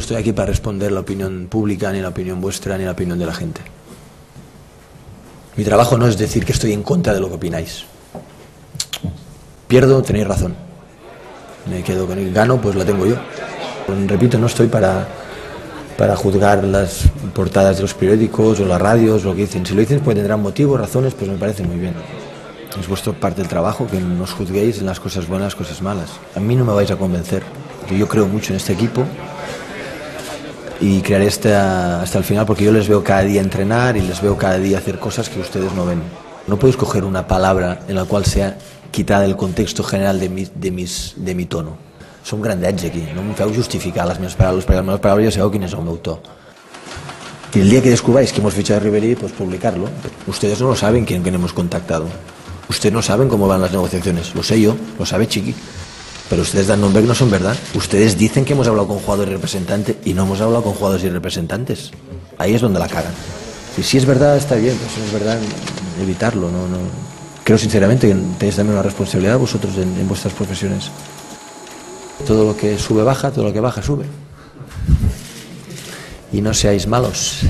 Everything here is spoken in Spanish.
estoy aquí para responder la opinión pública, ni la opinión vuestra, ni la opinión de la gente. Mi trabajo no es decir que estoy en contra de lo que opináis. Pierdo, tenéis razón. Me quedo con el gano, pues la tengo yo. Repito, no estoy para juzgar las portadas de los periódicos o las radios, lo que dicen. Si lo dicen, pues tendrán motivos, razones, pues me parece muy bien. Es vuestra parte del trabajo, que nos juzguéis en las cosas buenas, las cosas malas. A mí no me vais a convencer. Yo creo mucho en este equipo y crearé hasta el final, porque yo les veo cada día entrenar y les veo cada día hacer cosas que ustedes no ven. No podéis coger una palabra en la cual sea quitada del contexto general de mi tono. Som grandets aquí, no em feu justificar les meves paraules, perquè les meves paraules ja sabeu quin és el meu to. Y el día que descubráis que hemos fichado a Ribéry, pues publicarlo. Ustedes no lo saben quién hemos contactado. Ustedes no saben cómo van las negociaciones. Lo sé yo, lo sabe Chiqui. Pero ustedes dan nombre que no son verdad. Ustedes dicen que hemos hablado con jugadores y representantes y no hemos hablado con jugadores y representantes. Ahí es donde la cagan. Y si es verdad, está bien. Pues si no es verdad, evitarlo. No. Creo sinceramente que tenéis también una responsabilidad vosotros en vuestras profesiones. Todo lo que sube baja, todo lo que baja sube. Y no seáis malos.